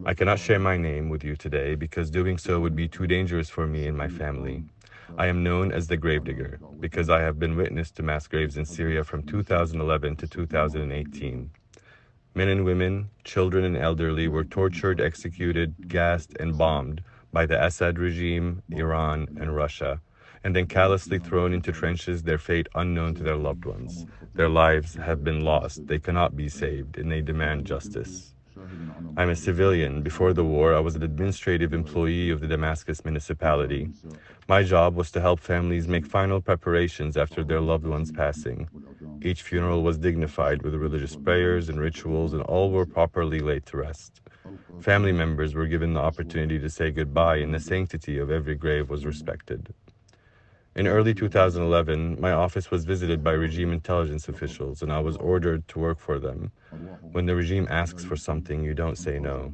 I cannot share my name with you today because doing so would be too dangerous for me and my family. I am known as the Gravedigger because I have been witness to mass graves in Syria from 2011 to 2018. Men and women, children and elderly were tortured, executed, gassed, and bombed by the Assad regime, Iran, and Russia, and then callously thrown into trenches, their fate unknown to their loved ones. Their lives have been lost, they cannot be saved, and they demand justice. I'm a civilian. Before the war, I was an administrative employee of the Damascus municipality. My job was to help families make final preparations after their loved one's passing. Each funeral was dignified with religious prayers and rituals, and all were properly laid to rest. Family members were given the opportunity to say goodbye, and the sanctity of every grave was respected. In early 2011, my office was visited by regime intelligence officials, and I was ordered to work for them. When the regime asks for something, you don't say no.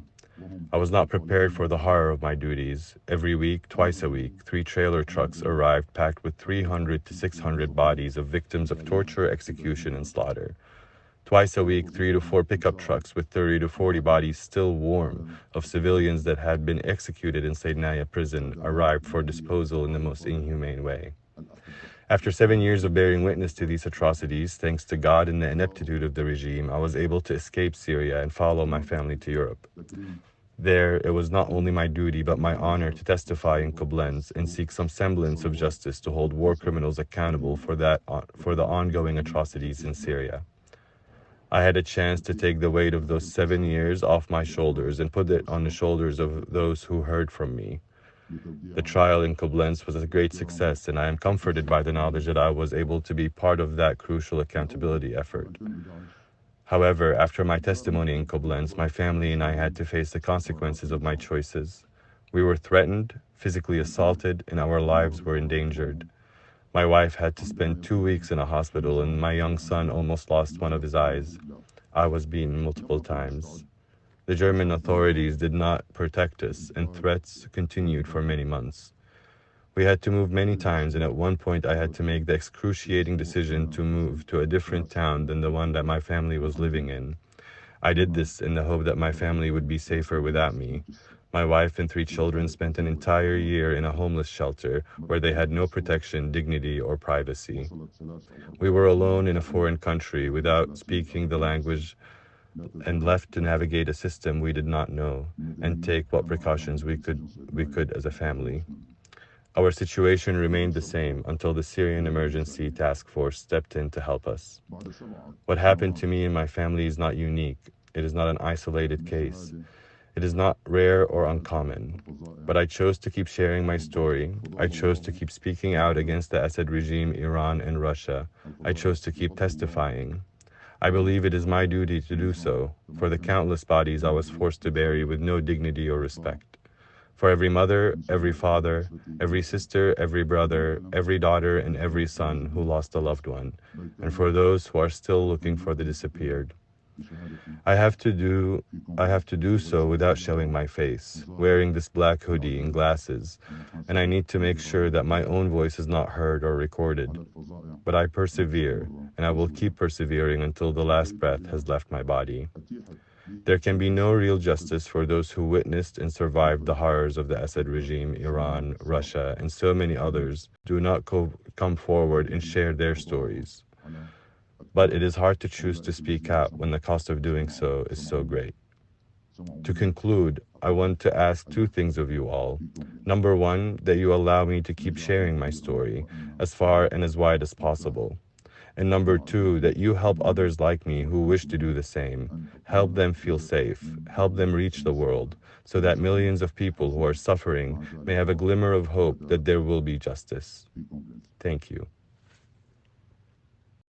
I was not prepared for the horror of my duties. Every week, twice a week, 3 trailer trucks arrived packed with 300 to 600 bodies of victims of torture, execution, and slaughter. Twice a week, 3 to 4 pickup trucks with 30 to 40 bodies still warm of civilians that had been executed in Saydnaya prison arrived for disposal in the most inhumane way. After 7 years of bearing witness to these atrocities, thanks to God and the ineptitude of the regime, I was able to escape Syria and follow my family to Europe. There, it was not only my duty but my honor to testify in Koblenz and seek some semblance of justice to hold war criminals accountable for the ongoing atrocities in Syria. I had a chance to take the weight of those 7 years off my shoulders and put it on the shoulders of those who heard from me. The trial in Koblenz was a great success, and I am comforted by the knowledge that I was able to be part of that crucial accountability effort. However, after my testimony in Koblenz, my family and I had to face the consequences of my choices. We were threatened, physically assaulted, and our lives were endangered. My wife had to spend 2 weeks in a hospital, and my young son almost lost one of his eyes. I was beaten multiple times. The German authorities did not protect us, and threats continued for many months. We had to move many times, and at one point I had to make the excruciating decision to move to a different town than the one that my family was living in. I did this in the hope that my family would be safer without me. My wife and 3 children spent an entire year in a homeless shelter where they had no protection, dignity, or privacy. We were alone in a foreign country without speaking the language and left to navigate a system we did not know and take what precautions we could as a family. Our situation remained the same until the Syrian Emergency Task Force stepped in to help us. What happened to me and my family is not unique. It is not an isolated case. It is not rare or uncommon. But I chose to keep sharing my story. I chose to keep speaking out against the Assad regime, Iran, and Russia. I chose to keep testifying. I believe it is my duty to do so, for the countless bodies I was forced to bury with no dignity or respect. For every mother, every father, every sister, every brother, every daughter, and every son who lost a loved one, and for those who are still looking for the disappeared. I have to do so without showing my face, wearing this black hoodie and glasses, and I need to make sure that my own voice is not heard or recorded. But I persevere, and I will keep persevering until the last breath has left my body. There can be no real justice for those who witnessed and survived the horrors of the Assad regime, Iran, Russia, and so many others do not come forward and share their stories. But it is hard to choose to speak out when the cost of doing so is so great. To conclude, I want to ask 2 things of you all. Number 1, that you allow me to keep sharing my story as far and as wide as possible. And number 2, that you help others like me who wish to do the same. Help them feel safe. Help them reach the world so that millions of people who are suffering may have a glimmer of hope that there will be justice. Thank you.